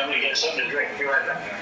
I'm going to get something to drink. Be right back.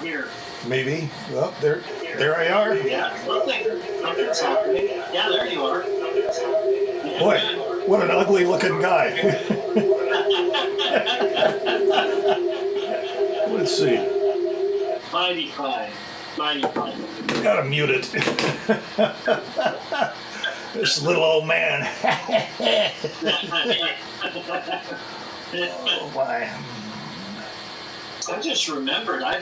Here. Maybe. Well, there I are. Yeah, lovely. Yeah, there you are. Boy, what an ugly looking guy. Let's see. Mighty fine. Mighty fine. Gotta mute it. This little old man. Oh my. I just remembered, I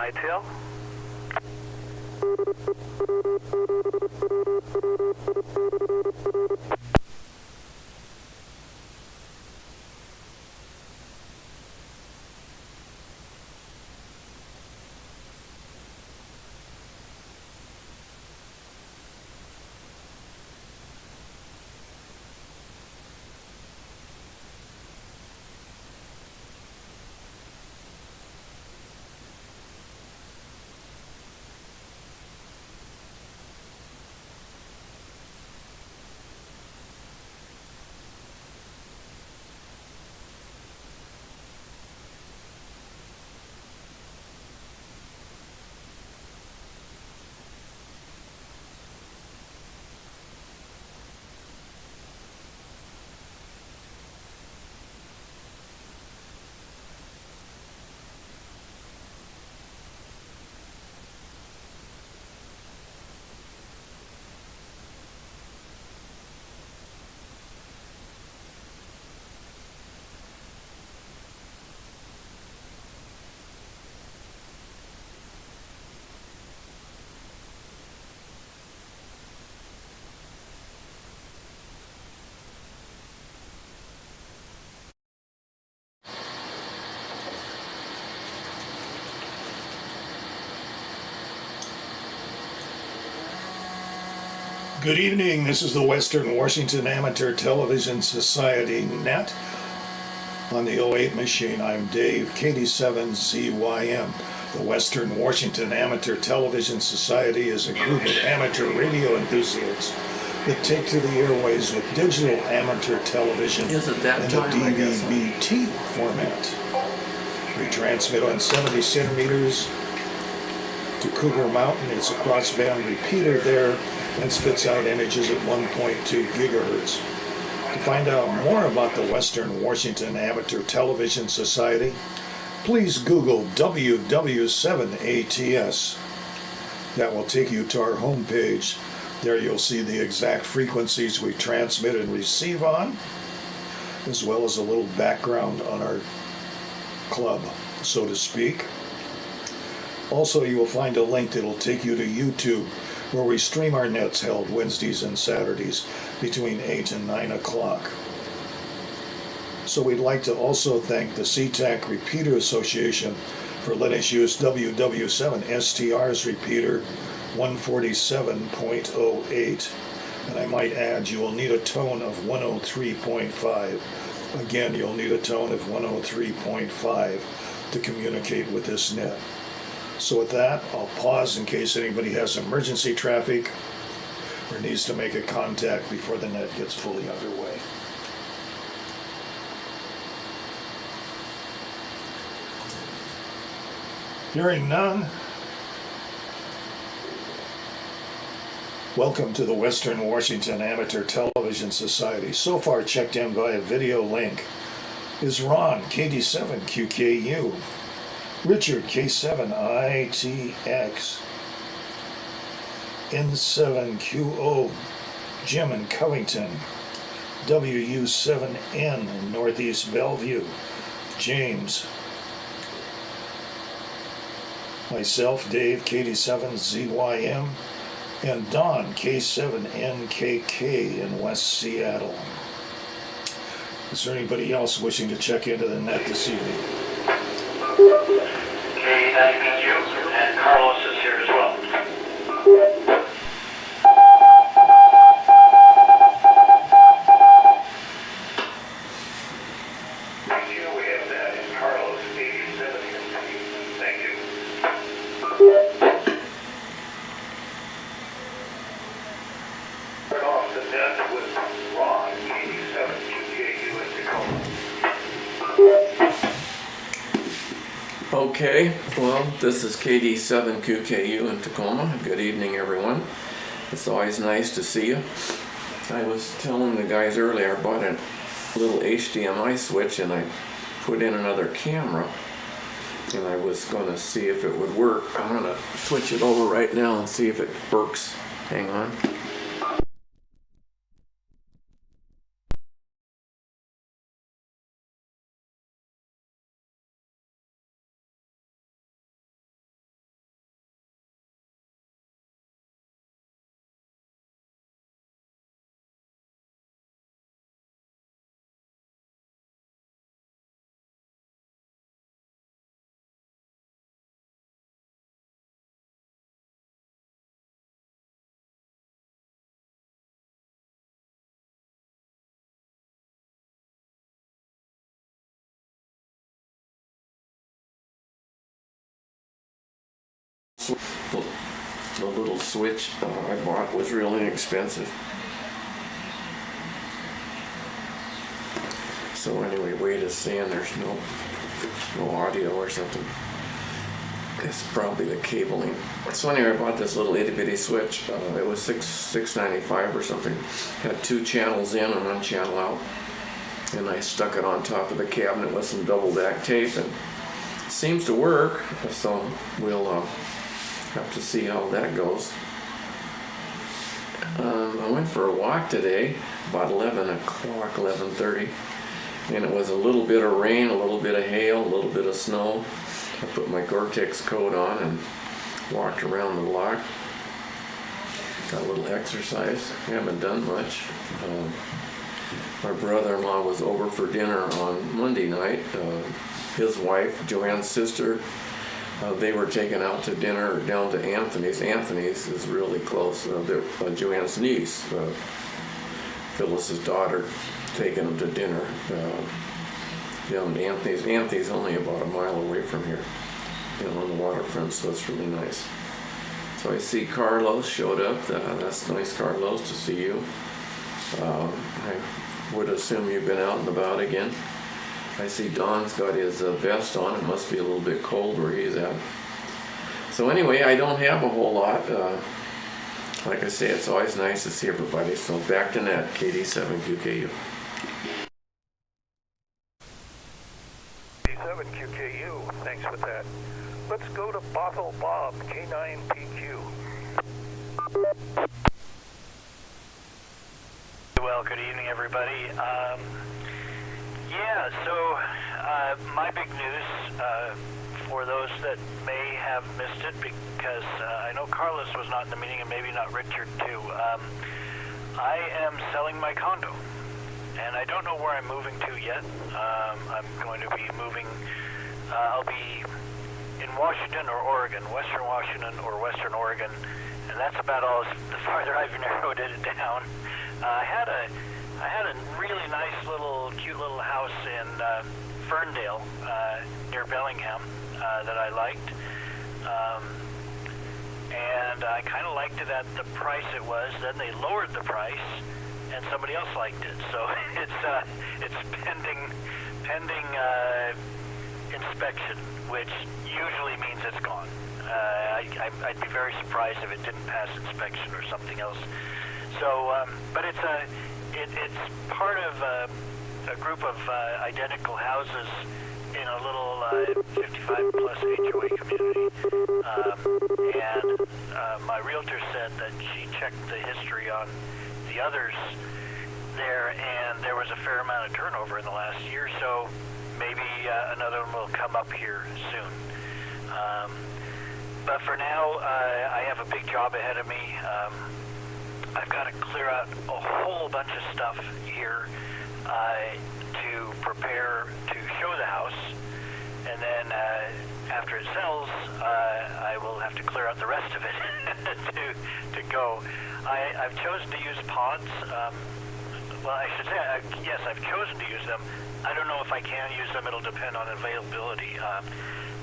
ITL. Good evening. This is the Western Washington Amateur Television Society net. On the 08 machine, I'm Dave, KD7ZYM. The Western Washington Amateur Television Society is a group of amateur radio enthusiasts that take to the airways with digital amateur television in the DVB-T format. We transmit on 70 centimeters to Cougar Mountain. It's a crossband repeater there and spits out images at 1.2 gigahertz. To find out more about the Western Washington Amateur Television Society, please Google WW7ATS. That will take you to our homepage. There you'll see the exact frequencies we transmit and receive on, as well as a little background on our club, so to speak. Also, you will find a link that will take you to YouTube, where we stream our nets held Wednesdays and Saturdays between 8 and 9 o'clock. So we'd like to also thank the SeaTac Repeater Association for letting us use WW7STR's repeater 147.08. And I might add, you will need a tone of 103.5. Again, you'll need a tone of 103.5 to communicate with this net. So with that, I'll pause in case anybody has emergency traffic or needs to make a contact before the net gets fully underway. Hearing none, welcome to the Western Washington Amateur Television Society. So far checked in via video link is Ron, KD7QKU, Richard, K7ITX, N7QO, Jim in Covington, WU7N in Northeast Bellevue, James, myself, Dave, KD7ZYM, and Don, K7NKK in West Seattle. Is there anybody else wishing to check into the net this evening? Okay, nice to meet you. And Carlos is here as well. We have that in Carlos, 87. Thank you. Start off the net with Ron, 87 QKU in Tacoma. Okay, well, this is KD7QKU in Tacoma. Good evening, everyone. It's always nice to see you. I was telling the guys earlier, I bought a little HDMI switch and I put in another camera, and I was going to see if it would work. I'm going to switch it over right now and see if it works. Hang on. The little switch I bought was real inexpensive. So anyway, Wade is saying there's no audio or something. It's probably the cabling. So anyway, I bought this little itty bitty switch. It was $6.95 or something. Had 2 channels in and 1 channel out. And I stuck it on top of the cabinet with some double back tape, and it seems to work. So we'll have to see how that goes. I went for a walk today, about 11 o'clock, 11:30, and it was a little bit of rain, a little bit of hail, a little bit of snow. I put my Gore-Tex coat on and walked around the block. Got a little exercise. I haven't done much. My brother-in-law was over for dinner on Monday night. His wife, Joanne's sister, they were taken out to dinner down to Anthony's. Anthony's is really close. Joanne's niece, Phyllis's daughter, taking them to dinner down to Anthony's. Anthony's only about a mile away from here, on the waterfront, so it's really nice. So I see Carlos showed up. That's nice, Carlos, to see you. I would assume you've been out and about again. I see Don's got his vest on. It must be a little bit cold where he's at. So anyway, I don't have a whole lot. Like I say, it's always nice to see everybody. So back to net, KD7QKU. KD7QKU, thanks for that. Let's go to Bottle Bob, K9PQ. Well, good evening, everybody. My big news for those that may have missed it, because I know Carlos was not in the meeting and maybe not Richard too. I am selling my condo, and I don't know where I'm moving to yet. I'm going to be moving, I'll be in Washington or Oregon, Western Washington or Western Oregon, and that's about all the farther I've narrowed it down. I had a really nice cute little house in Ferndale near Bellingham that I liked, and I kind of liked it at the price it was. Then they lowered the price, and somebody else liked it. So it's pending inspection, which usually means it's gone. I'd be very surprised if it didn't pass inspection or something else. So, but it's part of a group of identical houses in a little 55-plus HOA community. And my realtor said that she checked the history on the others there, and there was a fair amount of turnover in the last year, so maybe another one will come up here soon. But for now, I have a big job ahead of me. I've got to clear out a whole bunch of stuff here to prepare to show the house, and then after it sells, I will have to clear out the rest of it to go. I've chosen to use pods. Well, I should say, yes, I've chosen to use them. I don't know if I can use them. It'll depend on availability.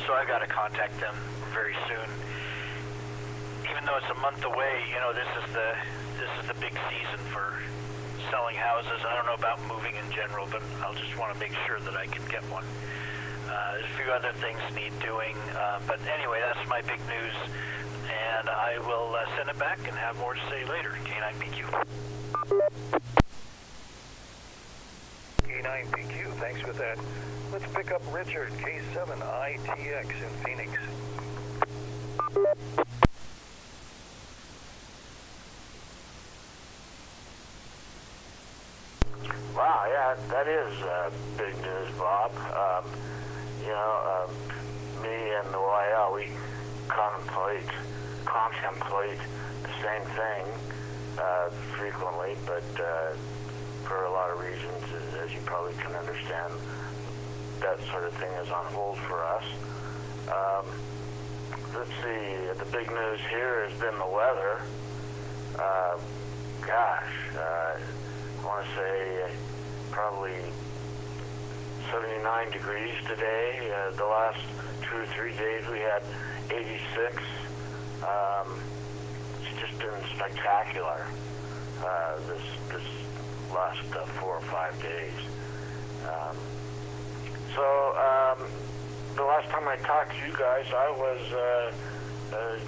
So I've got to contact them very soon. Even though it's a month away, this is the big season for selling houses. I don't know about moving in general, but I'll just want to make sure that I can get one. There's a few other things need doing, but anyway, that's my big news, and I will send it back and have more to say later. K9PQ. K9PQ, thanks for that. Let's pick up Richard, K7ITX in Phoenix. Wow, yeah, that is big news, Bob. Me and the YL, we contemplate the same thing frequently, but for a lot of reasons, as you probably can understand, that sort of thing is on hold for us. Let's see, the big news here has been the weather. I want to say probably 79 degrees today. The last 2 or 3 days we had 86. It's just been spectacular this last 4 or 5 days. The last time I talked to you guys, I was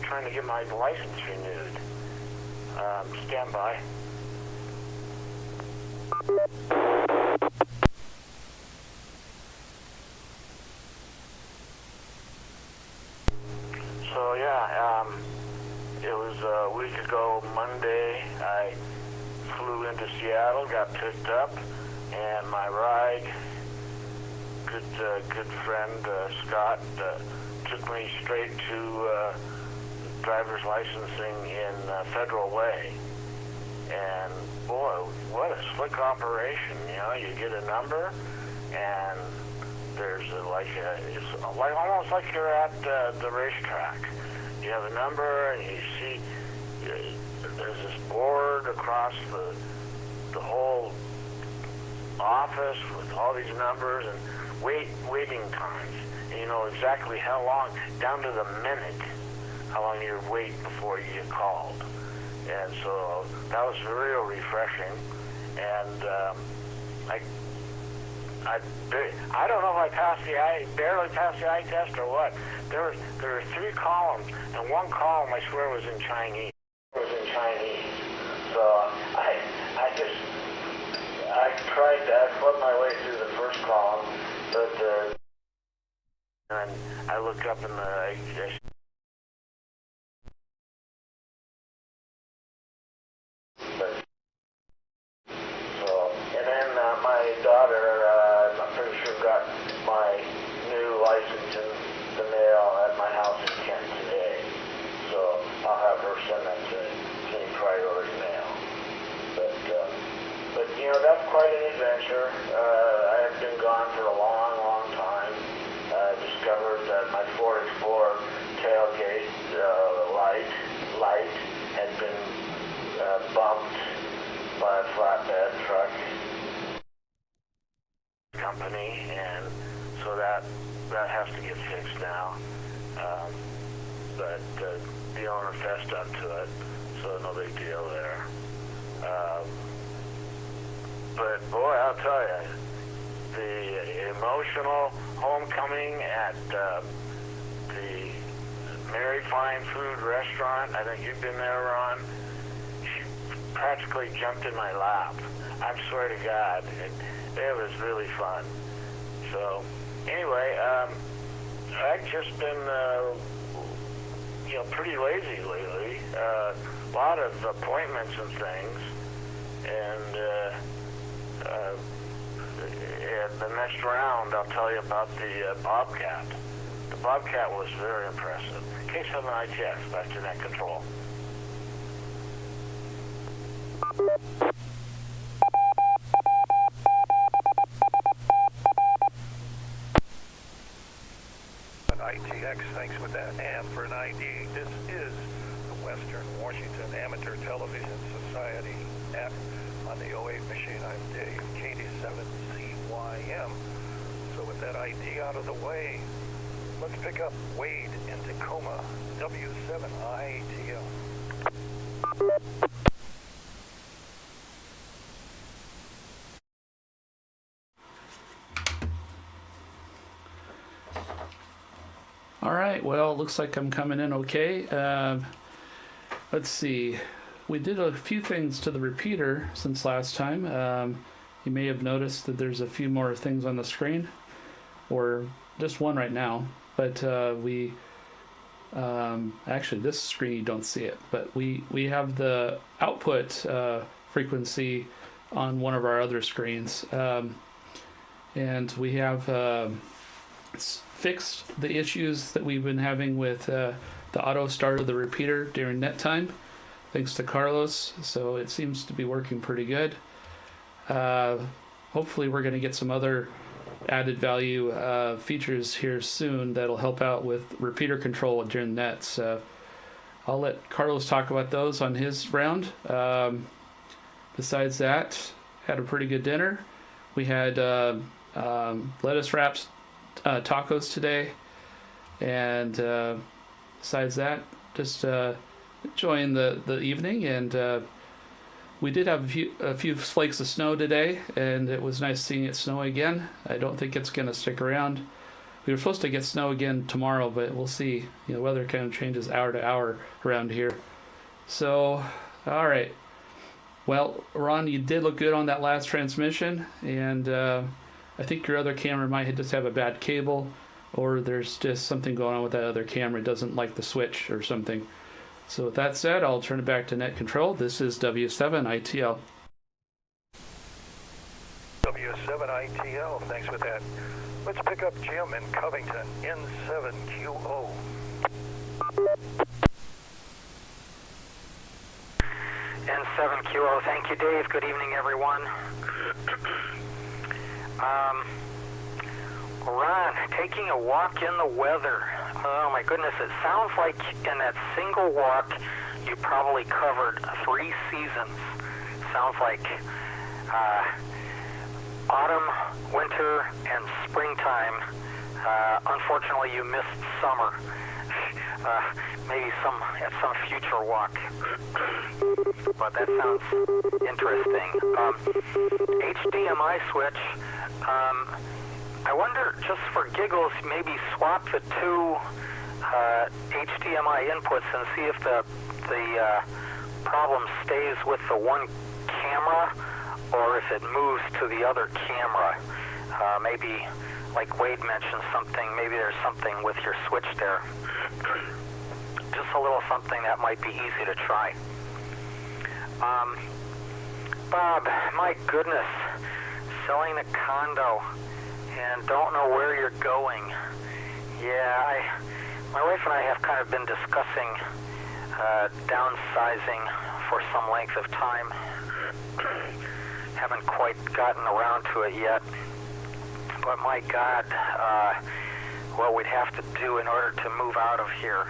trying to get my license renewed. Stand by. So yeah, it was a week ago Monday. I flew into Seattle, got picked up, and my ride, good friend Scott, took me straight to driver's licensing in Federal Way. And boy, what a slick operation. You get a number, and it's like almost like you're at the racetrack. You have a number, and you see there's this board across the whole office with all these numbers and waiting times. And you know exactly how long, down to the minute, how long you wait before you get called. And so that was real refreshing. And I don't know if I barely passed the eye test or what. There were 3 columns, and one column I swear was in Chinese. So I tried to flip my way through the first column, but and I looked up in and then my daughter, I'm pretty sure got my new license in the mail at my house in Kent today. So I'll have her send that to me priority mail. But you know, that's quite an adventure. I have been gone for a long, long time. I discovered that my Ford Explorer tailgate light had been bumped by a flatbed truck company, and so that has to get fixed now. But the owner fessed up to it, so no big deal there. But boy, I'll tell you, the emotional homecoming at the Mary Fine Food Restaurant, I think you've been there, Ron. She practically jumped in my lap. I swear to God, it was really fun. So anyway, I've just been pretty lazy lately. A lot of appointments and things, and the next round I'll tell you about the Bobcat. The Bobcat was very impressive. K7ITS, back to net control. ITX, thanks for that. And for an ID, this is the Western Washington Amateur Television Society app on the 08 machine. I'm Dave, KD7CYM. So with that ID out of the way, let's pick up Wade in Tacoma, W7ATS. All right, well, it looks like I'm coming in okay. Let's see. We did a few things to the repeater since last time. You may have noticed that there's a few more things on the screen, or just one right now. But actually, this screen you don't see it, but we have the output frequency on one of our other screens, and we have fixed the issues that we've been having with the auto start of the repeater during net time, thanks to Carlos. So it seems to be working pretty good. Hopefully we're going to get some other added value features here soon that'll help out with repeater control during net. So I'll let Carlos talk about those on his round. Besides that, had a pretty good dinner. We had lettuce wraps, tacos today, and besides that, just enjoying the evening. And we did have a few flakes of snow today, and it was nice seeing it snow again. I don't think it's going to stick around. We were supposed to get snow again tomorrow, but we'll see. You know, weather kind of changes hour to hour around here. So, all right. Well, Ron, you did look good on that last transmission, and I think your other camera might just have a bad cable, or there's just something going on with that other camera. It doesn't like the switch or something. So with that said, I'll turn it back to net control. This is W7ITL. W7ITL, thanks for that. Let's pick up Jim in Covington, N7QO. N7QO, thank you, Dave. Good evening, everyone. Ron, taking a walk in the weather. Oh my goodness, it sounds like in that single walk you probably covered 3 seasons. Sounds like autumn, winter, and springtime. Unfortunately, you missed summer. Maybe at some future walk. But that sounds interesting. HDMI switch. I wonder, just for giggles, maybe swap the 2 HDMI inputs and see if the problem stays with the one camera or if it moves to the other camera. Maybe, like Wade mentioned something, maybe there's something with your switch there. Just a little something that might be easy to try. Bob, my goodness, selling a condo and don't know where you're going. Yeah, my wife and I have kind of been discussing downsizing for some length of time. Haven't quite gotten around to it yet. But my God, what we'd have to do in order to move out of here.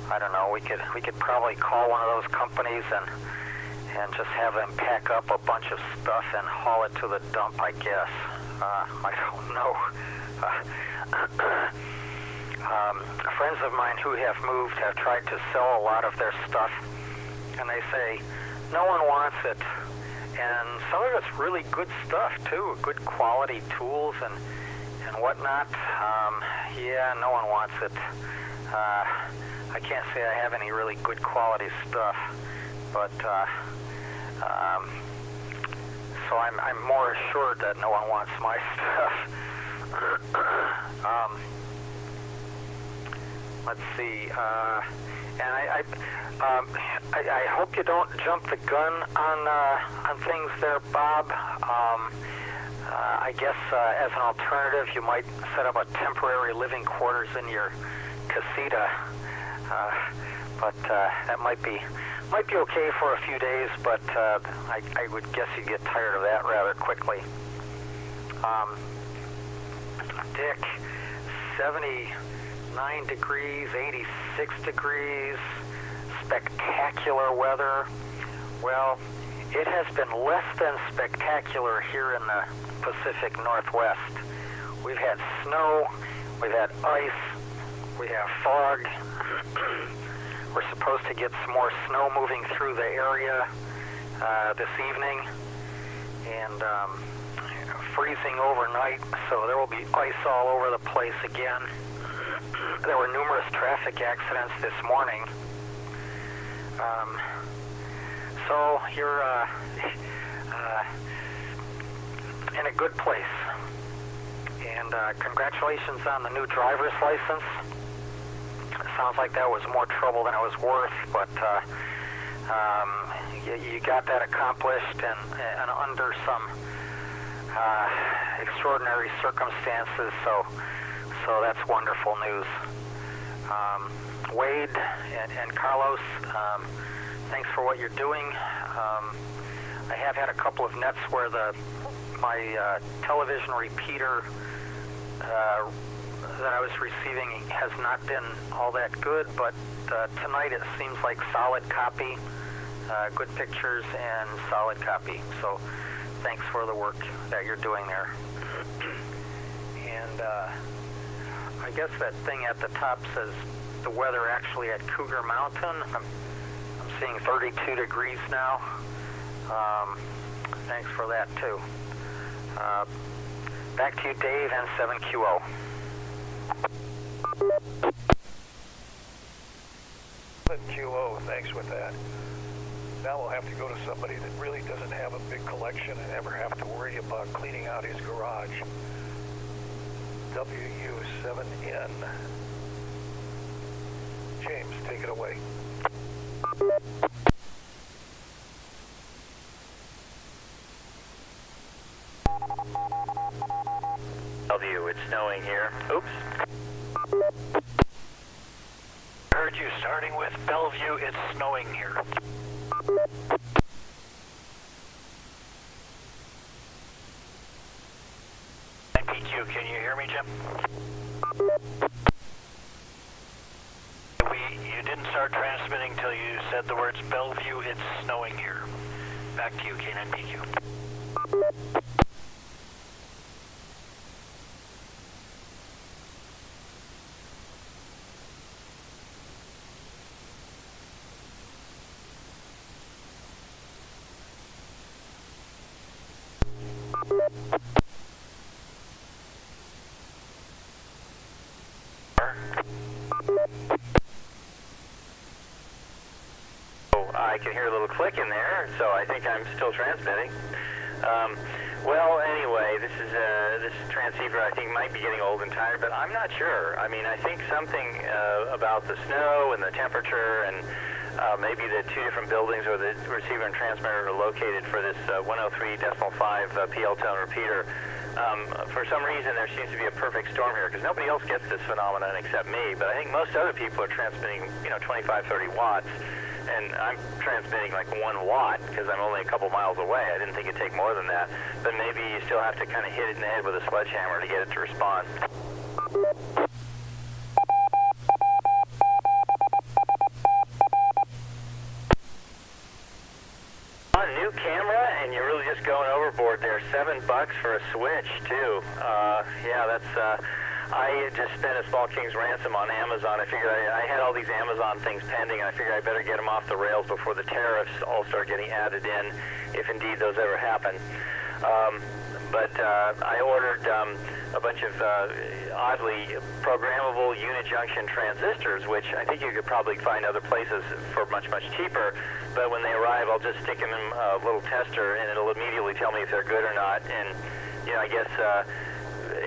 I don't know. We could probably call one of those companies and just have them pack up a bunch of stuff and haul it to the dump, I guess. I don't know. Friends of mine who have moved have tried to sell a lot of their stuff, and they say no one wants it. And some of it's really good stuff too, good quality tools and whatnot. Yeah, no one wants it. I can't say I have any really good quality stuff, but so I'm more assured that no one wants my stuff. Let's see. And I hope you don't jump the gun on things there, Bob. I guess as an alternative, you might set up a temporary living quarters in your casita. But that might be okay for a few days, but I would guess you'd get tired of that rather quickly. Dick, 79 degrees, 86 degrees, spectacular weather. Well, it has been less than spectacular here in the Pacific Northwest. We've had snow, we've had ice, we have fog. We're supposed to get some more snow moving through the area this evening, and freezing overnight, so there will be ice all over the place again. There were numerous traffic accidents this morning. So you're in a good place. And congratulations on the new driver's license. Sounds like that was more trouble than it was worth, but you got that accomplished and under some extraordinary circumstances, so that's wonderful news. Wade and Carlos, thanks for what you're doing. I have had a couple of nets where my television repeater that I was receiving has not been all that good, but tonight it seems like solid copy, good pictures and solid copy. So thanks for the work that you're doing there. And I guess that thing at the top says the weather actually at Cougar Mountain. I'm seeing 32 degrees now. Thanks for that too. Back to you, Dave, and 7QO. QO, thanks with that. Now we'll have to go to somebody that really doesn't have a big collection and never have to worry about cleaning out his garage. WW7N. James, take it away. Bellevue, it's snowing here. Oops. Heard you starting with Bellevue, it's snowing here. NPQ Bellevue. Can you hear me, Jim? You didn't start transmitting until you said the words Bellevue, it's snowing here. Back to you, K9PQ. I can hear a little click in there, so I think I'm still transmitting. Well, anyway, this transceiver I think might be getting old and tired, but I'm not sure. I mean, I think something about the snow and the temperature and maybe the two different buildings where the receiver and transmitter are located for this 103.5 PL tone repeater. For some reason, there seems to be a perfect storm here because nobody else gets this phenomenon except me. But I think most other people are transmitting, 25, 30 watts. And I'm transmitting like 1 watt because I'm only a couple miles away. I didn't think it'd take more than that. But maybe you still have to kind of hit it in the head with a sledgehammer to get it to respond. On new camera, and you're really just going overboard there. $7 for a switch too. Yeah, that's. I just spent a small king's ransom on Amazon. I figured I had all these Amazon things pending, and I figured I better get them off the rails before the tariffs all start getting added in, if indeed those ever happen. But I ordered a bunch of oddly programmable unijunction transistors, which I think you could probably find other places for much, much cheaper. But when they arrive, I'll just stick them in a little tester, and it'll immediately tell me if they're good or not. And, I guess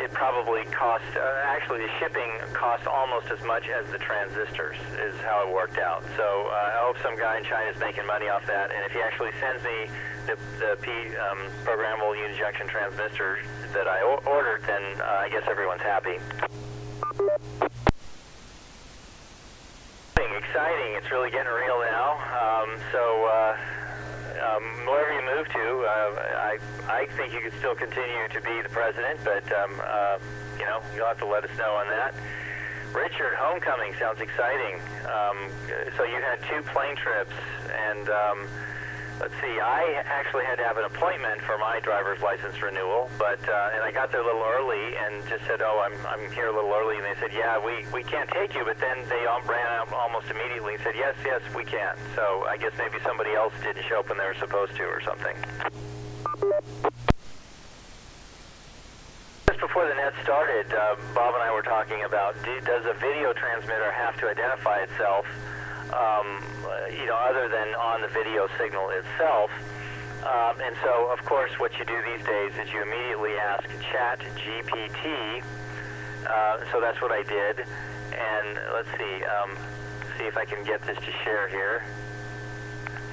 it probably cost, actually the shipping cost almost as much as the transistors is how it worked out. So I hope some guy in China is making money off that, and if he actually sends me the programmable unijunction transistor that I ordered, then I guess everyone's happy. Exciting, it's really getting real now. Wherever you move to, I think you could still continue to be the president, but, you'll have to let us know on that. Richard, homecoming sounds exciting. So you had 2 plane trips, and let's see, I actually had to have an appointment for my driver's license renewal, but and I got there a little early and just said, oh, I'm here a little early, and they said, yeah, we can't take you, but then they all ran out almost immediately and said, yes, we can. So I guess maybe somebody else didn't show up when they were supposed to or something. Just before the net started, Bob and I were talking about, does a video transmitter have to identify itself, other than on the video signal itself? And so, of course, what you do these days is you immediately ask ChatGPT. So that's what I did. And let's see if I can get this to share here.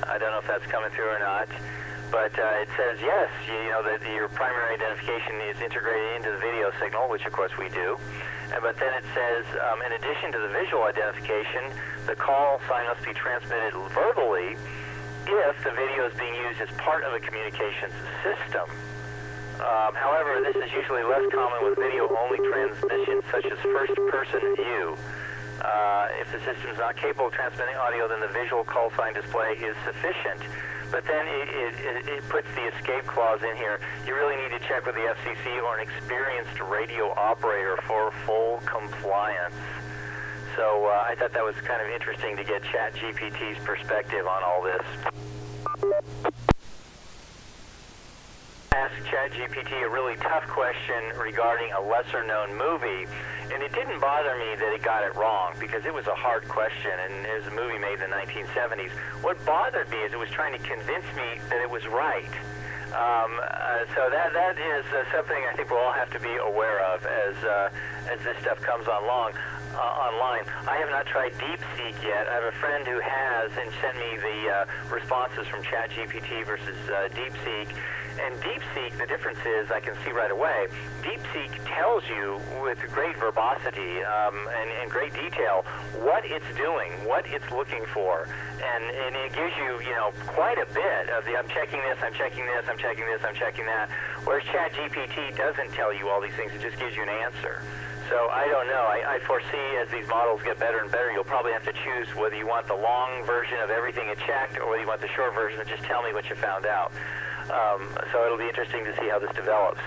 I don't know if that's coming through or not. But it says, yes, that your primary identification is integrated into the video signal, which of course we do. But then it says, in addition to the visual identification, the call sign must be transmitted verbally if the video is being used as part of a communications system. However, this is usually less common with video-only transmissions, such as first-person view. If the system is not capable of transmitting audio, then the visual call sign display is sufficient. But then it puts the escape clause in here. You really need to check with the FCC or an experienced radio operator for full compliance. So I thought that was kind of interesting to get ChatGPT's perspective on all this. Asked ChatGPT a really tough question regarding a lesser-known movie, and it didn't bother me that it got it wrong because it was a hard question, and it was a movie made in the 1970s. What bothered me is it was trying to convince me that it was right. So that is something I think we'll all have to be aware of as this stuff comes online. I have not tried DeepSeek yet. I have a friend who has and sent me the responses from ChatGPT versus DeepSeek. And DeepSeek, the difference is, I can see right away, DeepSeek tells you with great verbosity and great detail what it's doing, what it's looking for, and it gives you, quite a bit of the I'm checking this, I'm checking this, I'm checking this, I'm checking that, whereas ChatGPT doesn't tell you all these things, it just gives you an answer. So I don't know. I foresee as these models get better and better, you'll probably have to choose whether you want the long version of everything it checked or whether you want the short version of just tell me what you found out. So it'll be interesting to see how this develops.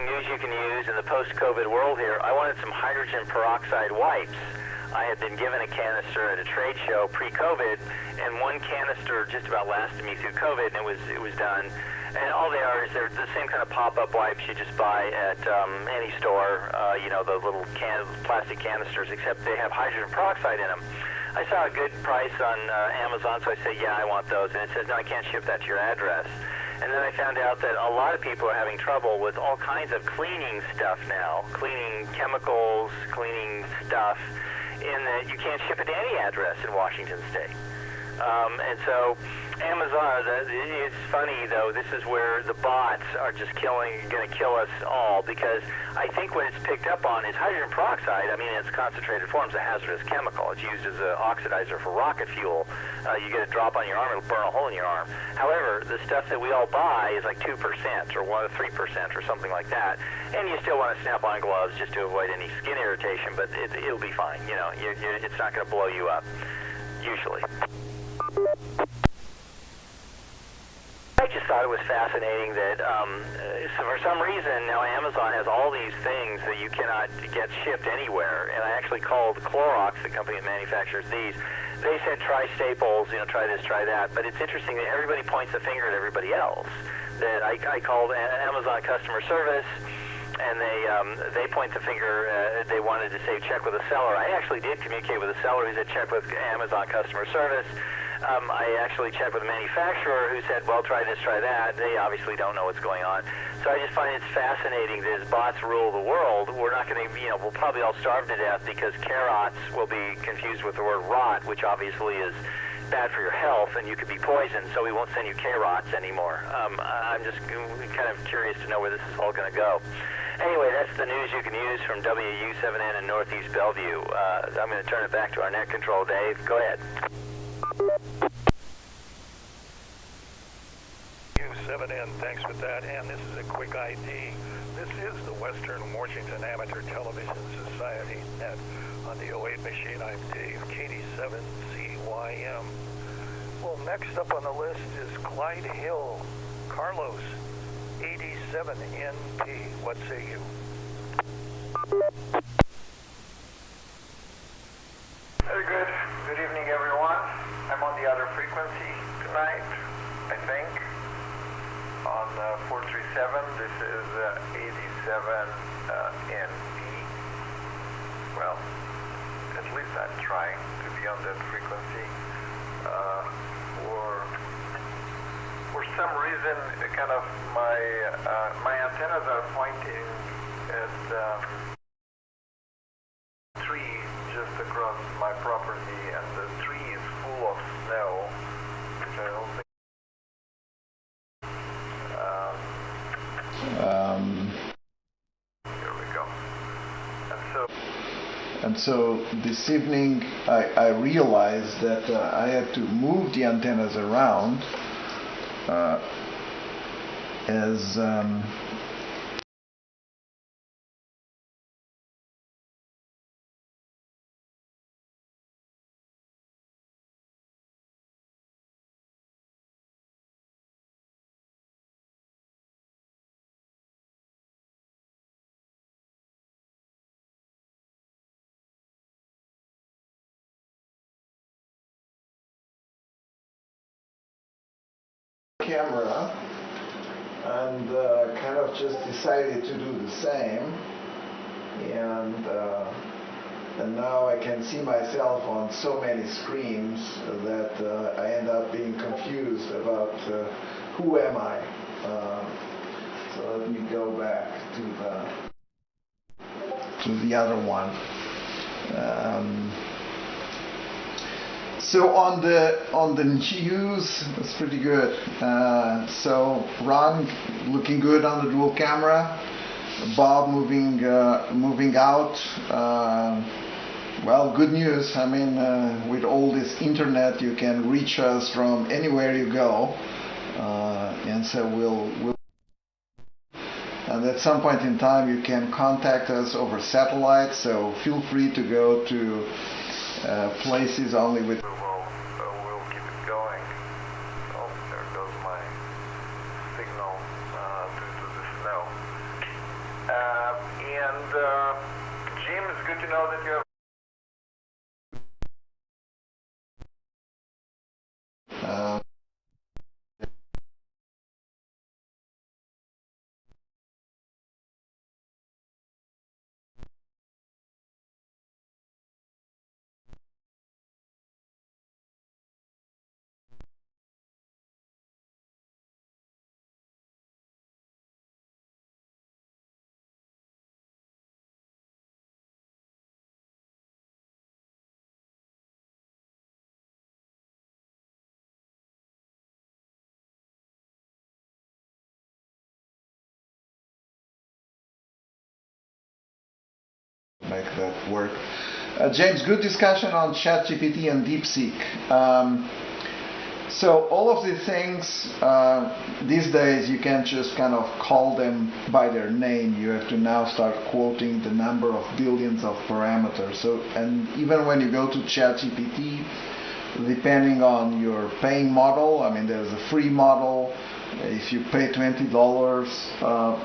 News you can use in the post-COVID world here. I wanted some hydrogen peroxide wipes. I had been given a canister at a trade show pre-COVID, and one canister just about lasted me through COVID, and it was done. And all they are is they're the same kind of pop-up wipes you just buy at any store, the little plastic canisters, except they have hydrogen peroxide in them. I saw a good price on Amazon, so I said, yeah, I want those. And it says, no, I can't ship that to your address. And then I found out that a lot of people are having trouble with all kinds of cleaning stuff now, cleaning chemicals, cleaning stuff, in that you can't ship it to any address in Washington State. And so Amazon, it's funny though, this is where the bots are just going to kill us all, because I think what it's picked up on is hydrogen peroxide. I mean, in its concentrated form is a hazardous chemical. It's used as an oxidizer for rocket fuel. You get a drop on your arm, it'll burn a hole in your arm. However, the stuff that we all buy is like 2% or 3% or something like that. And you still want to snap on gloves just to avoid any skin irritation, but it'll be fine. It's not going to blow you up, usually. I just thought it was fascinating that so for some reason now Amazon has all these things that you cannot get shipped anywhere. And I actually called Clorox, the company that manufactures these. They said try Staples, try this, try that. But it's interesting that everybody points the finger at everybody else. That I called Amazon customer service, and they point the finger. They wanted to say check with the seller. I actually did communicate with the seller who said check with Amazon customer service. I actually checked with the manufacturer who said, well, try this, try that. They obviously don't know what's going on. So I just find it's fascinating that as bots rule the world, we're not going to, we'll probably all starve to death because carrots will be confused with the word rot, which obviously is bad for your health, and you could be poisoned, so we won't send you carrots anymore. I'm just kind of curious to know where this is all going to go. Anyway, that's the news you can use from WU7N in Northeast Bellevue. I'm going to turn it back to our net control, Dave. Go ahead. W7N, thanks for that. And this is a quick ID. This is the Western Washington Amateur Television Society. And on the 08 machine, I'm Dave, KD7CYM. Well, next up on the list is Clyde Hill, Carlos, 87NP. What say you? Very good. Good evening, everyone. I'm on the other frequency tonight, I think. On 437, this is 87NP. Well, at least I'm trying to be on that frequency. For some reason, kind of my antennas are pointing at tree just across my property, and the tree is full of snow, which I don't think. Here we go. And so this evening I realized that I had to move the antennas around as camera, and kind of just decided to do the same, and now I can see myself on so many screens that I end up being confused about who am I. So let me go back to the other one. So on the news, it's pretty good. So Ron looking good on the dual camera. Bob moving out. Well, good news. I mean, with all this internet, you can reach us from anywhere you go, and so we'll. And at some point in time, you can contact us over satellite. So feel free to go to places only with. We'll keep it going. Oh, there goes my signal due to the snow. Jim, it's good to know that you have. Make that work. James, good discussion on ChatGPT and DeepSeek. So all of these things, these days you can't just kind of call them by their name. You have to now start quoting the number of billions of parameters. So, and even when you go to ChatGPT, depending on your paying model, I mean there's a free model. If you pay $20,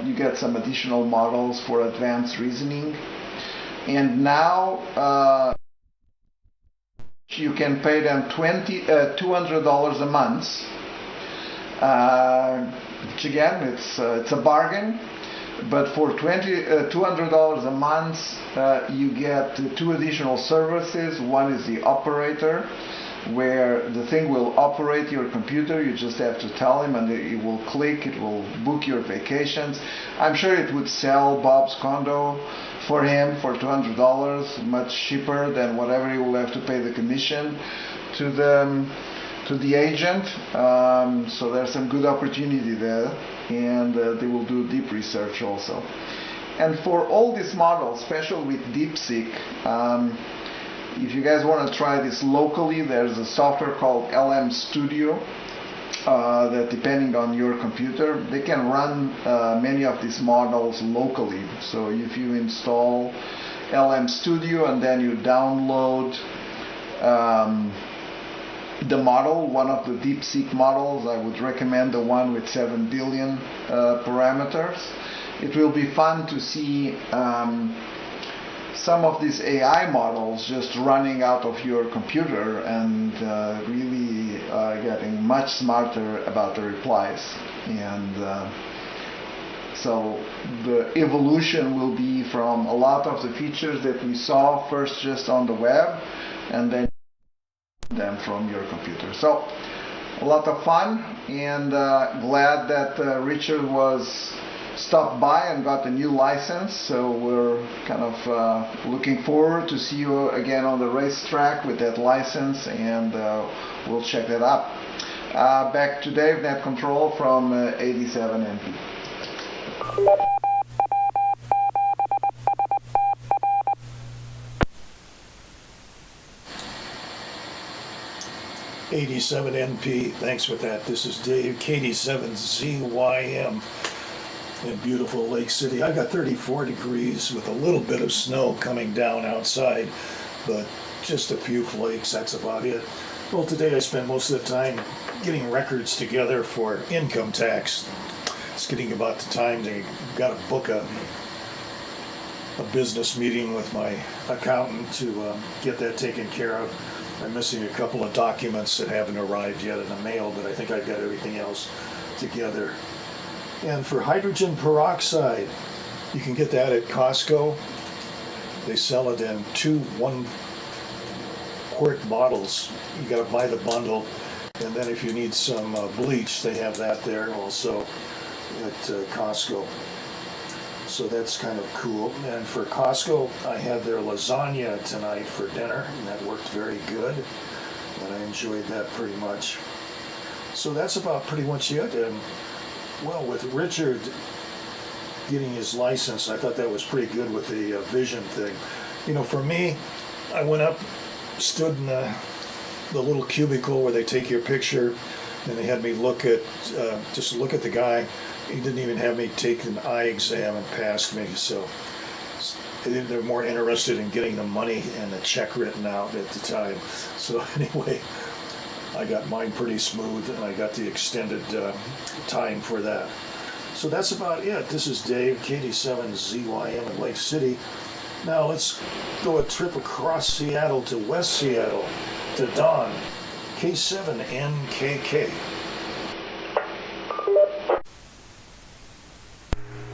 you get some additional models for advanced reasoning. And now you can pay them $200 a month, which again it's a bargain. But for $200 a month, you get two additional services. One is the operator, where the thing will operate your computer. You just have to tell him and it will click, it will book your vacations. I'm sure it would sell Bob's condo for him for $200, much cheaper than whatever he will have to pay the commission to the agent. So there's some good opportunity there, and they will do deep research also. And for all these models, especially with DeepSeek, if you guys want to try this locally, there's a software called LM Studio that, depending on your computer, they can run many of these models locally. So if you install LM Studio and then you download the model, one of the DeepSeek models, I would recommend the one with 7 billion parameters. It will be fun to see some of these AI models just running out of your computer and really getting much smarter about the replies. And so the evolution will be from a lot of the features that we saw first just on the web, and then them from your computer. So a lot of fun, and glad that Richard was stopped by and got a new license. So we're kind of looking forward to see you again on the racetrack with that license, and we'll check that out. Back to Dave, Net Control from 87NP. '87NP, thanks for that. This is Dave, KD7ZYM in beautiful Lake City. I got 34 degrees with a little bit of snow coming down outside, but just a few flakes, that's about it. Well, today I spent most of the time getting records together for income tax. It's getting about the time they got to book a business meeting with my accountant to get that taken care of. I'm missing a couple of documents that haven't arrived yet in the mail, but I think I've got everything else together. And for hydrogen peroxide, you can get that at Costco. They sell it in 2 1-quart bottles. You got to buy the bundle. And then if you need some bleach, they have that there also at Costco. So that's kind of cool. And for Costco, I had their lasagna tonight for dinner, and that worked very good. and I enjoyed that pretty much. So that's about pretty much it. And well, with Richard getting his license, I thought that was pretty good with the vision thing. You know, for me, I went up, stood in the little cubicle where they take your picture, and they had me look at, just look at the guy. He didn't even have me take an eye exam and passed me, so they're more interested in getting the money and the check written out at the time. So anyway, I got mine pretty smooth, and I got the extended time for that. So that's about it. This is Dave, KD7ZYM in Lake City. Now let's go a trip across Seattle to West Seattle to Don, K7NKK.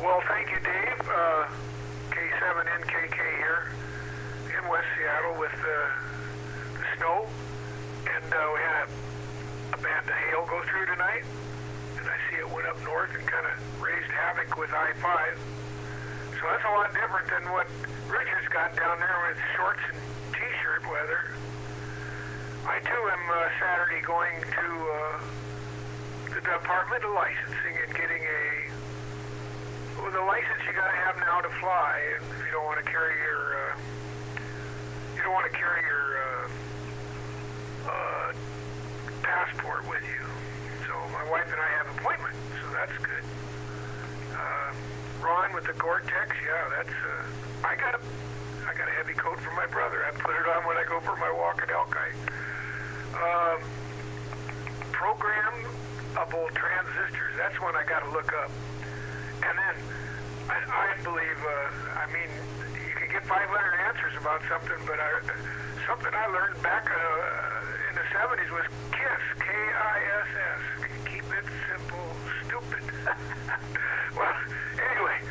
Well, thank you, Dave. K7NKK here in West Seattle with the snow. And we had a band of hail go through tonight. And I see it went up north and kind of raised havoc with I-5. So that's a lot different than what Richard's got down there with shorts and t-shirt weather. I too am Saturday going to the Department of Licensing and getting the license you got to have now to fly. And if you don't want to carry your passport with you. So my wife and I have an appointment, so that's good. Ron with the Gore-Tex, yeah, that's I got a heavy coat from my brother. I put it on when I go for my walk at Elkite. Programmable transistors, that's one I got to look up. And then I believe, you can get 500 answers about something, but something I learned back in the 70s was KISS, K-I-S-S. Keep it simple, stupid. Well, anyway,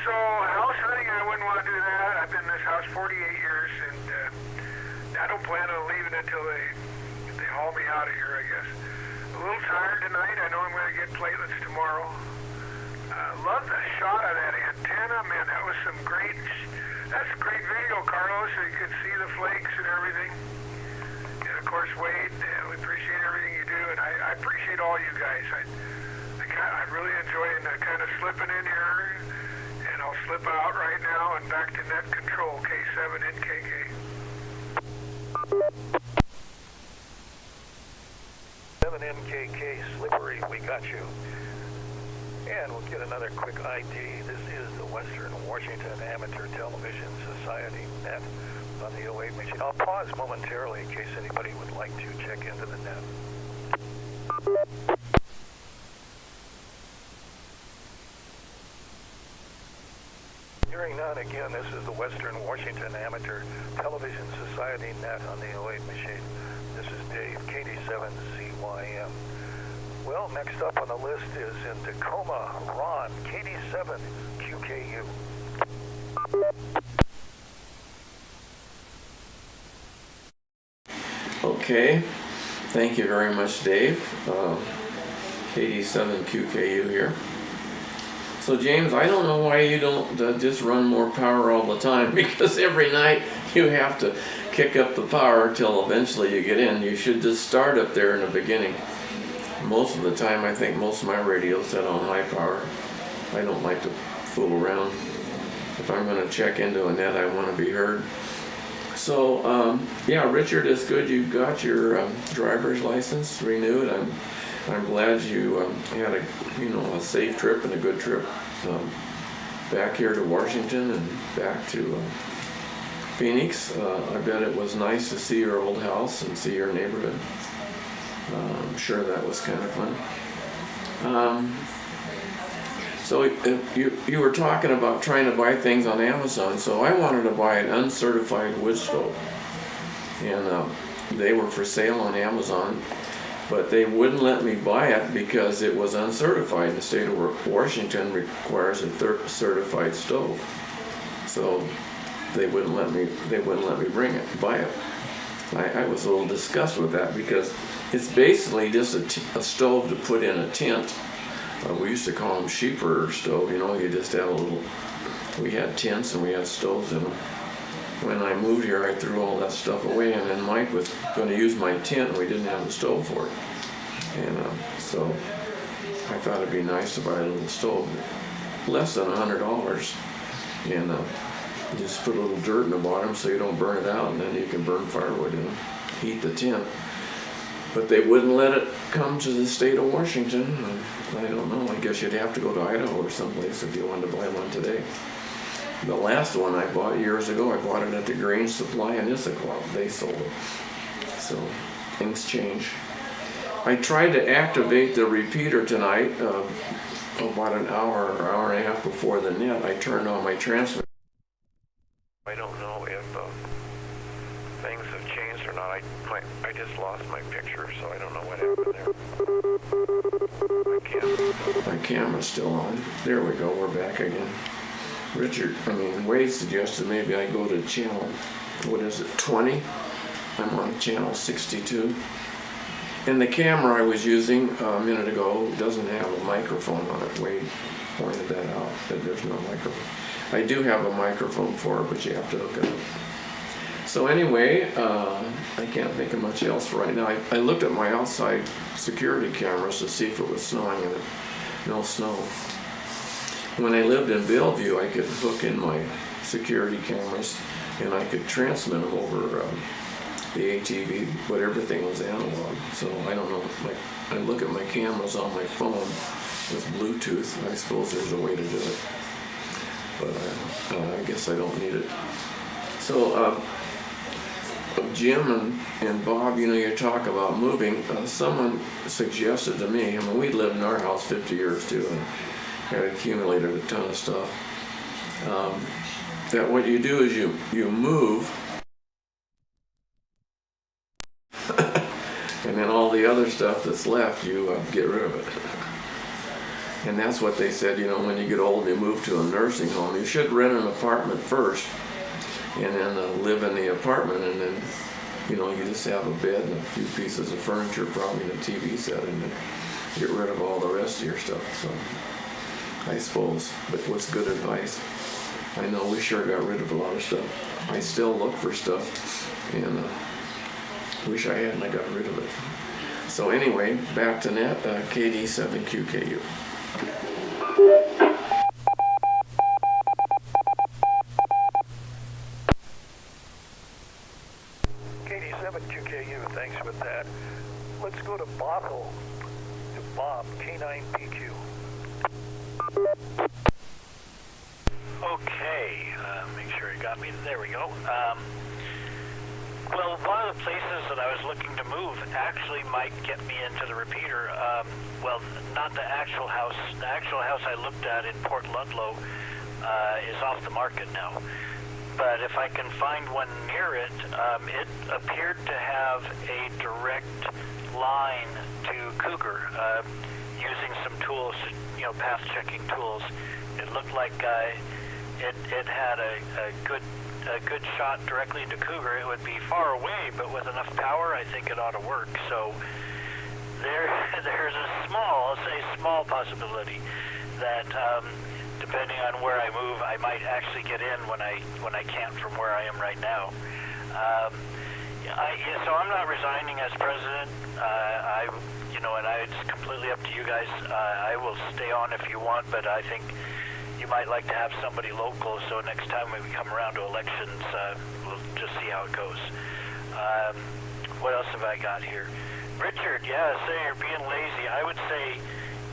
so house hunting, I wouldn't want to do that. I've been in this house 48 years, and I don't plan on leaving until they haul me out of here, I guess. A little tired tonight. I know I'm going to get platelets tomorrow. Love the shot of that antenna, man. That was that's a great video, Carlos, so you could see the flakes and everything. And of course, Wade, we appreciate everything you do, and I appreciate all you guys. I really enjoyed kind of slipping in here, and I'll slip out right now and back to net control, K7NKK. NKK slippery, we got you. And we'll get another quick ID. This is the Western Washington Amateur Television Society net on the 08 machine. I'll pause momentarily in case anybody would like to check into the net. Hearing none again, this is the Western Washington Amateur Television Society net on the 08 machine. This is Dave, KD7ZYM. Well, next up on the list is in Tacoma, Ron, KD7QKU. Okay, thank you very much, Dave. KD7QKU here. So James, I don't know why you don't just run more power all the time, because every night you have to kick up the power till eventually you get in. You should just start up there in the beginning. Most of the time, I think most of my radio's set on high power. I don't like to fool around. If I'm going to check into a net, I want to be heard. So, yeah, Richard, it's good you got your driver's license renewed. I'm glad you had a safe trip and a good trip back here to Washington and back to Phoenix. I bet it was nice to see your old house and see your neighborhood. I'm sure that was kind of fun. So you were talking about trying to buy things on Amazon. So I wanted to buy an uncertified wood stove, and they were for sale on Amazon, but they wouldn't let me buy it because it was uncertified. The state of Washington requires a certified stove, so they wouldn't let me buy it. I was a little disgusted with that because it's basically just a stove to put in a tent. We used to call them sheeper stove. You just had we had tents and we had stoves in them. when I moved here, I threw all that stuff away, and then Mike was going to use my tent, and we didn't have the stove for it. And so I thought it'd be nice to buy a little stove, less than $100, and just put a little dirt in the bottom so you don't burn it out, and then you can burn firewood and heat the tent. But they wouldn't let it come to the state of Washington. I don't know, I guess you'd have to go to Idaho or someplace if you wanted to buy one today. The last one I bought years ago, I bought it at the Grain Supply in Issaquah. They sold it. So things change. I tried to activate the repeater tonight, about an hour or hour and a half before the net. I turned on my transmitter. I don't know if things have changed or not. I just lost my picture, so I don't know what happened there. My camera's still on. There we go, we're back again. Wade suggested maybe I go to channel, 20? I'm on channel 62. And the camera I was using a minute ago doesn't have a microphone on it. Wade pointed that out, that there's no microphone. I do have a microphone for it, but you have to hook it up. So anyway, I can't think of much else right now. I looked at my outside security cameras to see if it was snowing, and no snow. When I lived in Bellevue, I could hook in my security cameras, and I could transmit them over the ATV, but everything was analog. So I don't know, I look at my cameras on my phone with Bluetooth. I suppose there's a way to do it, but I guess I don't need it. So Jim and Bob, you talk about moving. Someone suggested to me, we'd lived in our house 50 years too, and had accumulated a ton of stuff, that what you do is you move, and then all the other stuff that's left, you get rid of it. And that's what they said, when you get old, you move to a nursing home. You should rent an apartment first, and then live in the apartment, and then, you just have a bed and a few pieces of furniture, probably and a TV set, and then get rid of all the rest of your stuff. So, I suppose, but what's good advice? I know we sure got rid of a lot of stuff. I still look for stuff, and wish I hadn't. I got rid of it. So anyway, back to net, KD7QKU. KD7QKU, thanks for that. Let's go to Bothell, to Bob, K9PQ. Okay, make sure it got me. There we go. Well, one of the places that I was looking to move actually might get me into the repeater. Well, not the actual house. The actual house I looked at in Port Ludlow is off the market now. But if I can find one near it, it appeared to have a direct line to Cougar, using some tools, path checking tools. It looked like it had a good shot directly into Cougar. It would be far away, but with enough power, I think it ought to work. So there's a small possibility that depending on where I move, I might actually get in when I can't from where I am right now. So I'm not resigning as president. And it's completely up to you guys. I will stay on if you want, but I think you might like to have somebody local, so next time when we come around to elections, we'll just see how it goes. What else have I got here? Richard, say you're being lazy. I would say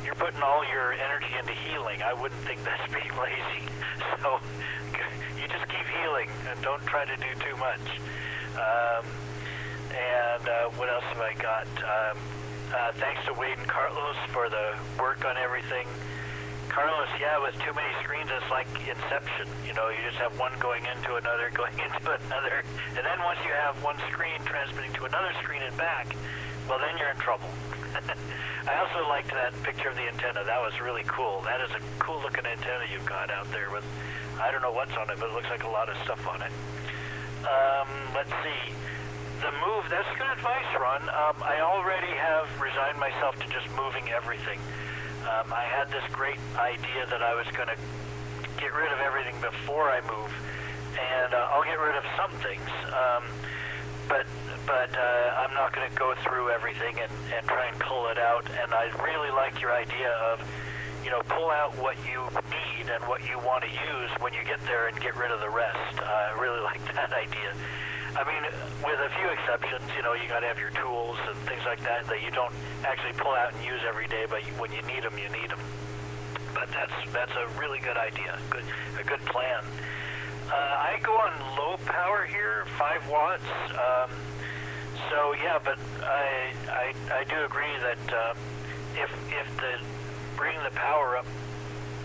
you're putting all your energy into healing. I wouldn't think that's being lazy. So you just keep healing and don't try to do too much. What else have I got? Thanks to Wade and Carlos for the work on everything. Carlos, with too many screens, it's like Inception. You just have one going into another, and then once you have one screen transmitting to another screen and back, well, then you're in trouble. I also liked that picture of the antenna. That was really cool. That is a cool-looking antenna you've got out there with, I don't know what's on it, but it looks like a lot of stuff on it. Let's see. The move, that's good advice, Ron. I already have resigned myself to just moving everything. I had this great idea that I was going to get rid of everything before I move, and I'll get rid of some things, but I'm not going to go through everything and try and pull it out. And I really like your idea of, pull out what you need and what you want to use when you get there and get rid of the rest. I really like that idea. I mean, with a few exceptions, you got to have your tools and things like that you don't actually pull out and use every day, but when you need them, you need them. But that's a really good idea, a good plan. I go on low power here, 5 watts. So yeah, but I do agree that if the bringing the power up,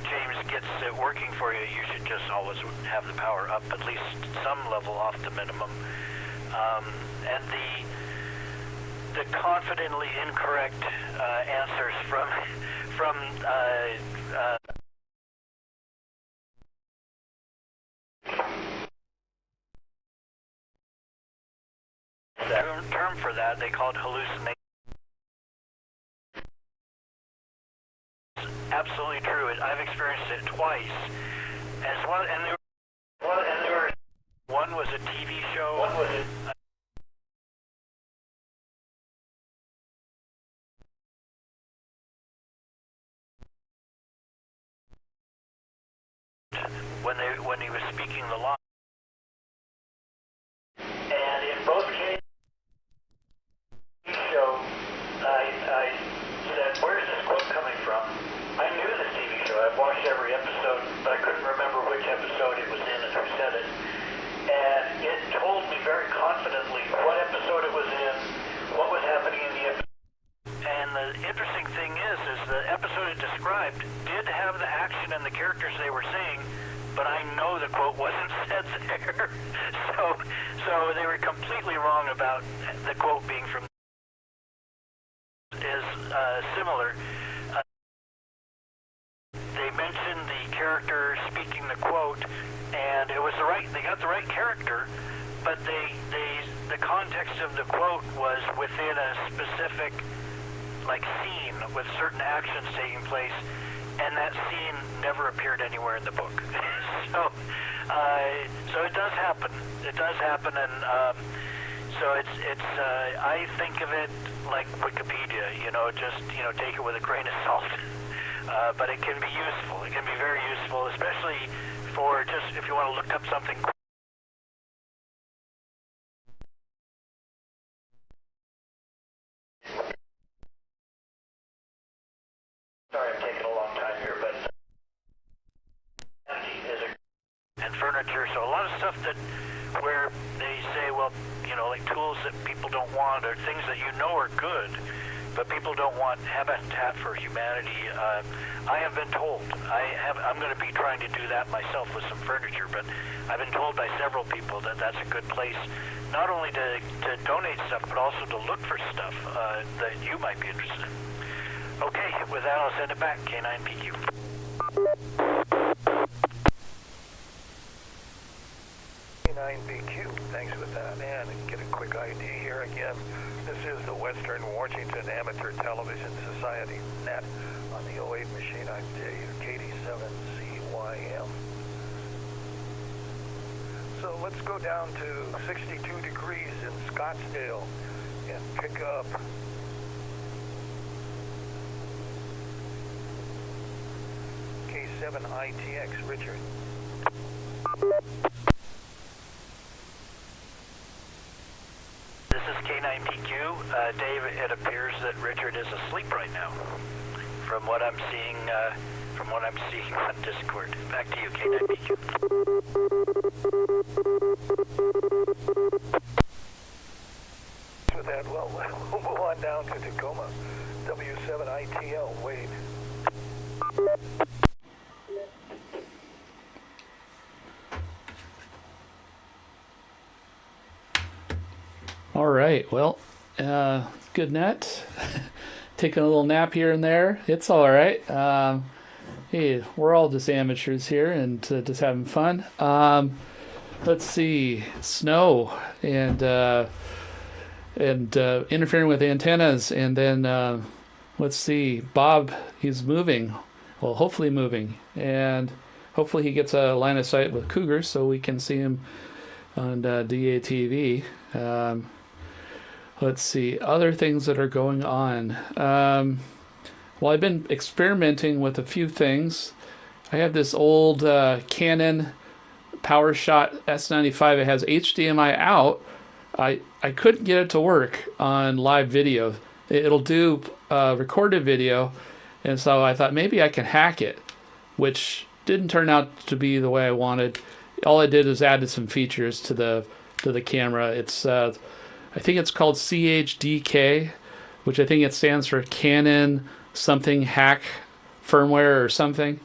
James, gets it working for you, you should just always have the power up at least some level off the minimum. And the confidently incorrect answers from the term for that, they call it hallucination. Absolutely true. I've experienced it twice. As one, and there were one was a TV show. One was when he was speaking the line. And in both cases, show, I said, "Where's this quote coming from?" I knew the TV show. I've watched every episode, but I couldn't remember which episode it was in and who said it. And it told me very confidently what episode it was in, what was happening in the episode. And the interesting thing is the episode it described did have the action and the characters they were saying, but I know the quote wasn't said there. So they were completely wrong about the quote being from is similar. They mentioned the character speaking the quote, and it was they got the right character, but the context of the quote was within a specific scene with certain actions taking place, and that scene never appeared anywhere in the book. So it does happen. It does happen, and so it's I think of it like Wikipedia. Just take it with a grain of salt. But it can be useful. It can be very useful, especially for just if you want to look up something. Sorry, I'm taking a long time here, but and furniture. So a lot of stuff where they say, well, like tools that people don't want or things that are good, but people don't want Habitat for Humanity. I have been told. I'm going to be trying to do that myself with some furniture, but I've been told by several people that that's a good place, not only to donate stuff, but also to look for stuff that you might be interested in. Okay, with that, I'll send it back. K9PQ. K9PQ, thanks for that. And get a quick ID here again. This is the Western Washington Amateur Television Society net on the 08 machine. I'm Dave, KD7CYM. So let's go down to 62 degrees in Scottsdale and pick up K7ITX, Richard. This is K9PQ. Dave, it appears that Richard is asleep right now. From what I'm seeing on Discord. Back to you, K9PQ. With that, well, we'll move on down to Tacoma. W7ITL, Wade. All right. Well, good net. Taking a little nap here and there. It's all right. Hey, we're all just amateurs here and just having fun. Let's see. Snow and interfering with antennas. And then let's see. Bob, he's moving. Well, hopefully moving. And hopefully he gets a line of sight with cougars so we can see him on DATV. Let's see, other things that are going on. Well, I've been experimenting with a few things. I have this old Canon PowerShot S95. It has HDMI out. I couldn't get it to work on live video. It'll do recorded video, and so I thought maybe I can hack it, which didn't turn out to be the way I wanted. All I did is added some features to the camera. It's I think it's called CHDK, which I think it stands for Canon something hack firmware or something.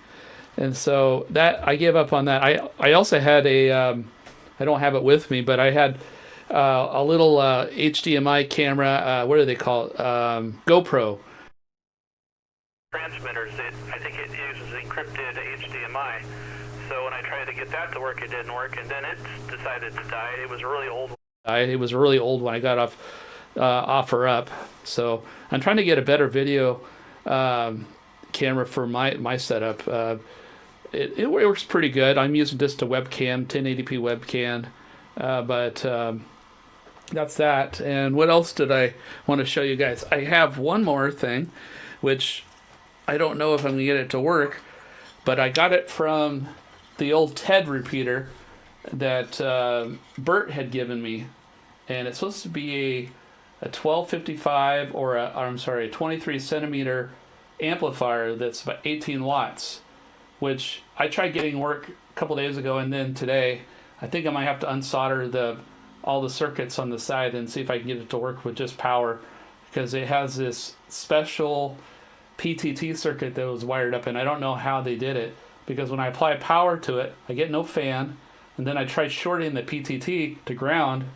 And so that I gave up on that. I also had a I don't have it with me, but I had a little HDMI camera. What do they call it? GoPro. Transmitters, I think it uses encrypted HDMI. So when I tried to get that to work, it didn't work, and then it decided to die. It was a really old. It was a really old one. I got off offer up. So I'm trying to get a better video camera for my setup. It works pretty good. I'm using just a webcam, 1080p webcam, but that's that. And what else did I want to show you guys? I have one more thing, which I don't know if I'm going to get it to work, but I got it from the old TED repeater that Bert had given me, and it's supposed to be a 1255 or a 23 centimeter amplifier that's about 18 watts, which I tried getting work a couple days ago, and then today I think I might have to unsolder all the circuits on the side and see if I can get it to work with just power, because it has this special PTT circuit that was wired up, and I don't know how they did it, because when I apply power to it, I get no fan, and then I tried shorting the PTT to ground,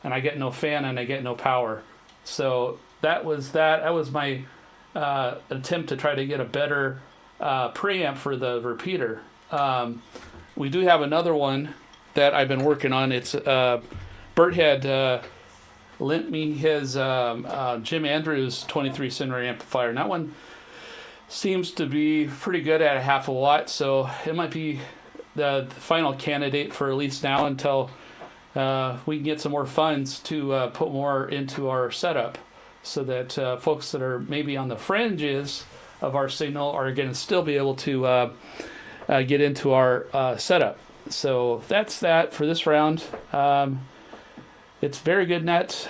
and I get no fan and I get no power. So that was my attempt to try to get a better preamp for the repeater. We do have another one that I've been working on. It's Bert had lent me his Jim Andrews 23 centimeter amplifier, and that one seems to be pretty good at a half a watt, so it might be the final candidate for at least now until we can get some more funds to put more into our setup, so that folks that are maybe on the fringes of our signal are going to still be able to get into our setup. So that's that for this round. It's very good net.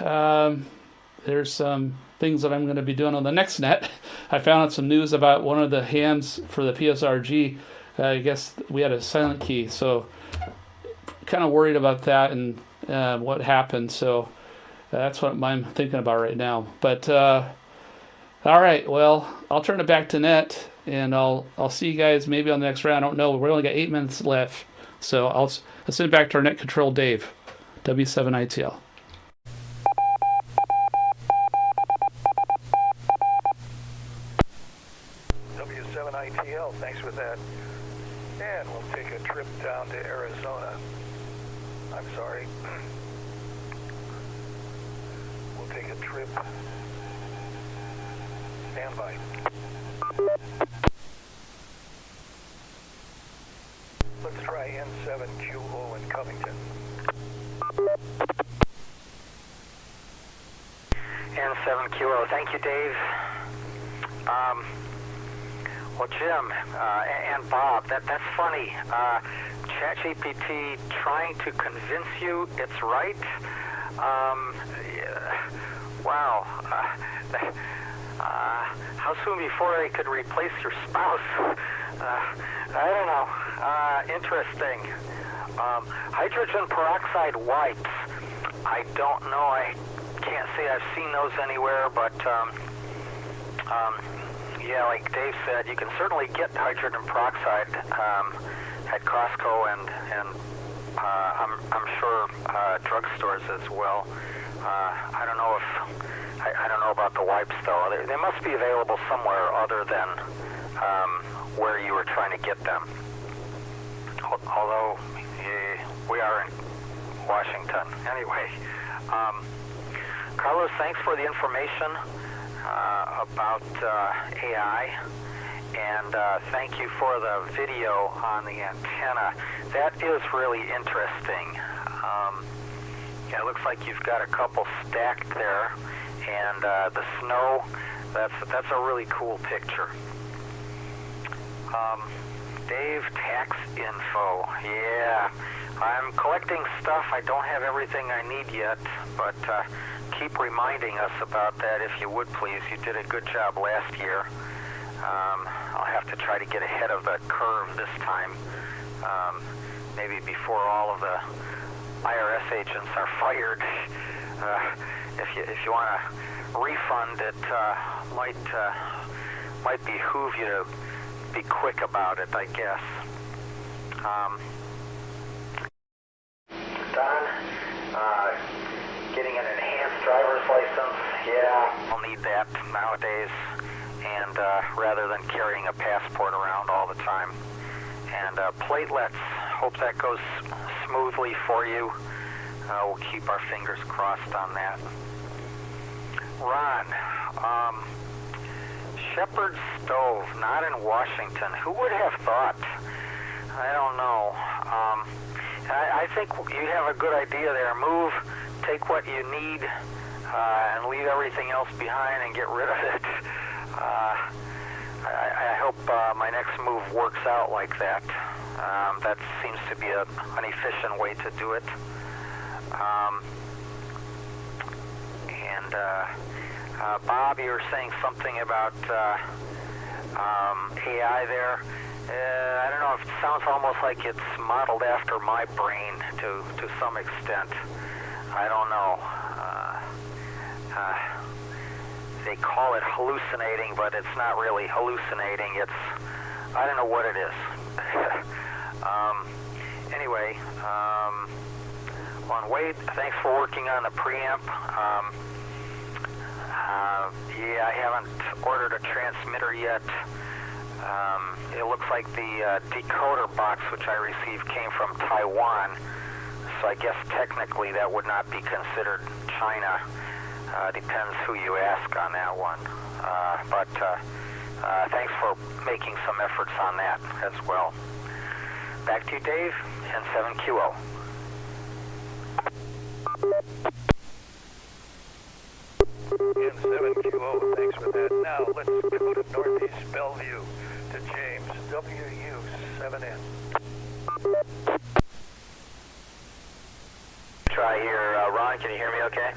There's some things that I'm going to be doing on the next net. I found out some news about one of the hands for the PSRG. I guess we had a silent key, so kind of worried about that and what happened. So that's what I'm thinking about right now. But all right, well, I'll turn it back to net, and I'll see you guys maybe on the next round. I don't know. We only got 8 minutes left, so I'll send it back to our net control Dave, W7ITL. W7ITL, thanks for that. And we'll take a trip down to Arizona. I'm sorry. We'll take a trip. Stand by. Let's try N7QO in Covington. N7QO, thank you, Dave. Well, Jim and Bob, that's funny. ChatGPT trying to convince you it's right. Wow. How soon before they could replace your spouse? I don't know. Interesting. Hydrogen peroxide wipes. I don't know. I can't say I've seen those anywhere, but yeah, like Dave said, you can certainly get hydrogen peroxide at Costco and I'm sure drugstores as well. I don't know if I don't know about the wipes though. They must be available somewhere other than where you were trying to get them. Although we are in Washington anyway. Carlos, thanks for the information about AI, and thank you for the video on the antenna. That is really interesting. looks like you've got a couple stacked there, and the snow, that's a really cool picture. Dave, tax info. Yeah, I'm collecting stuff. I don't have everything I need yet, but keep reminding us about that if you would, please. You did a good job last year. I'll have to try to get ahead of the curve this time, maybe before all of the IRS agents are fired. If you want to refund, it might behoove you to be quick about it, I guess. Don, getting an enhanced driver's license. Yeah, I'll need that nowadays, and rather than carrying a passport around all the time. And platelets, hope that goes smoothly for you. We'll keep our fingers crossed on that. Ron, Shepherd's Stove, not in Washington. Who would have thought? I don't know. I think you have a good idea there. Move, take what you need, and leave everything else behind and get rid of it. I hope my next move works out like that. That seems to be an efficient way to do it. Bob, you were saying something about AI there. I don't know, if it sounds almost like it's modeled after my brain to some extent. I don't know. They call it hallucinating, but it's not really hallucinating. I don't know what it is. Anyway, Wade, thanks for working on the preamp. Yeah, I haven't ordered a transmitter yet. It looks like the decoder box which I received came from Taiwan, so I guess technically that would not be considered China. Depends who you ask on that one. But thanks for making some efforts on that as well. Back to you, Dave, N7QO. N7QO, thanks for that. Now let's go to Northeast Bellevue to James, WW7N. Try here. Ron, can you hear me okay?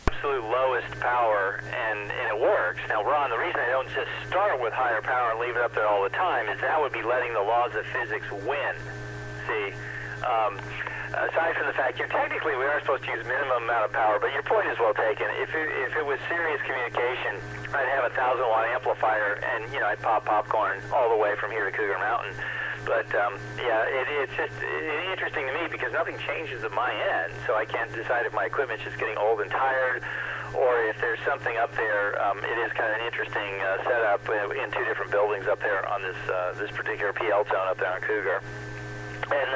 Absolute lowest power, and it works. Now, Ron, the reason I don't just start with higher power and leave it up there all the time is that would be letting the laws of physics win. See? Aside from the fact, technically we are supposed to use minimum amount of power, but your point is well taken. If it was serious communication, I'd have a 1,000-watt amplifier, and I'd pop popcorn all the way from here to Cougar Mountain. But yeah, it's just interesting to me because nothing changes at my end, so I can't decide if my equipment's just getting old and tired, or if there's something up there. It is kind of an interesting setup in two different buildings up there on this particular PL zone up there on Cougar. And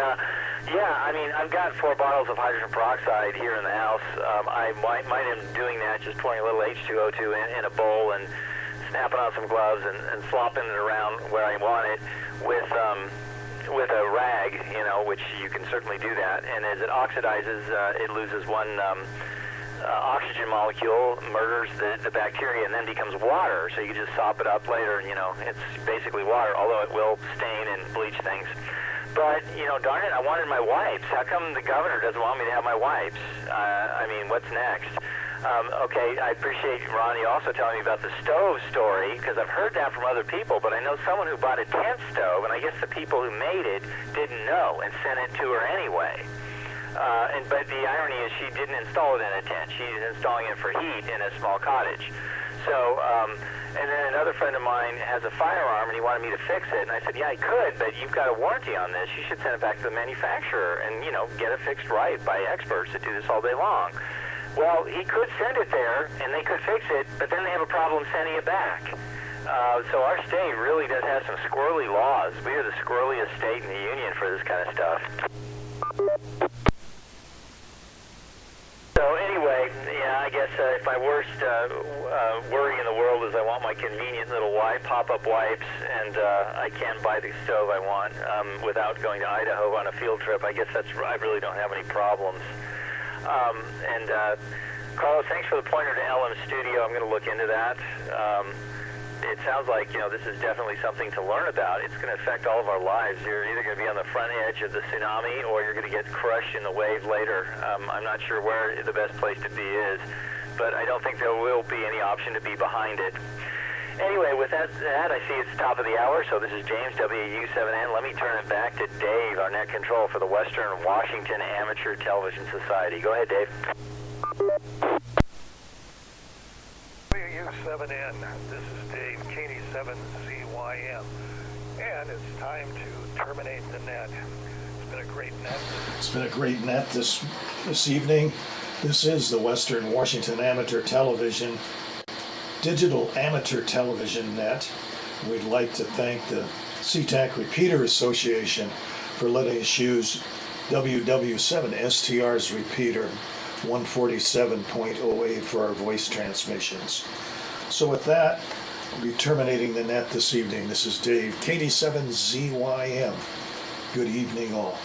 yeah, I mean, I've got 4 bottles of hydrogen peroxide here in the house. I might end up doing that, just pouring a little H2O2 in a bowl and snapping on some gloves and slopping it around where I want it with a rag, which you can certainly do that. And as it oxidizes, it loses one oxygen molecule, murders the bacteria, and then becomes water. So you just sop it up later, and it's basically water, although it will stain and bleach things. But, darn it, I wanted my wipes. How come the governor doesn't want me to have my wipes? I mean, what's next? Okay, I appreciate Ronnie also telling me about the stove story, because I've heard that from other people, but I know someone who bought a tent stove, and I guess the people who made it didn't know and sent it to her anyway. But the irony is she didn't install it in a tent. She's installing it for heat in a small cottage. So, and then another friend of mine has a firearm, and he wanted me to fix it. And I said, yeah, I could, but you've got a warranty on this. You should send it back to the manufacturer and, get it fixed right by experts that do this all day long. Well, he could send it there, and they could fix it, but then they have a problem sending it back. So our state really does have some squirrely laws. We are the squirreliest state in the union for this kind of stuff. So anyway, yeah, I guess if my worst worry in the world is I want my convenient little pop-up wipes, and I can't buy the stove I want without going to Idaho on a field trip. I guess I really don't have any problems. Carlos, thanks for the pointer to LM Studio. I'm going to look into that. It sounds like, this is definitely something to learn about. It's going to affect all of our lives. You're either going to be on the front edge of the tsunami or you're going to get crushed in the wave later. I'm not sure where the best place to be is, but I don't think there will be any option to be behind it. Anyway, with that, I see it's top of the hour, so this is James, WW7N. Let me turn it back to Dave, our net control for the Western Washington Amateur Television Society. Go ahead, Dave. WW7N, this is Dave, KD7ZYM, and it's time to terminate the net. It's been a great net. It's been a great net this evening. This is the Western Washington Amateur Television Digital Amateur Television Net. We'd like to thank the SeaTac Repeater Association for letting us use WW7STR's repeater 147.08 for our voice transmissions. So with that, we'll be terminating the net this evening. This is Dave, KD7ZYM. Good evening all.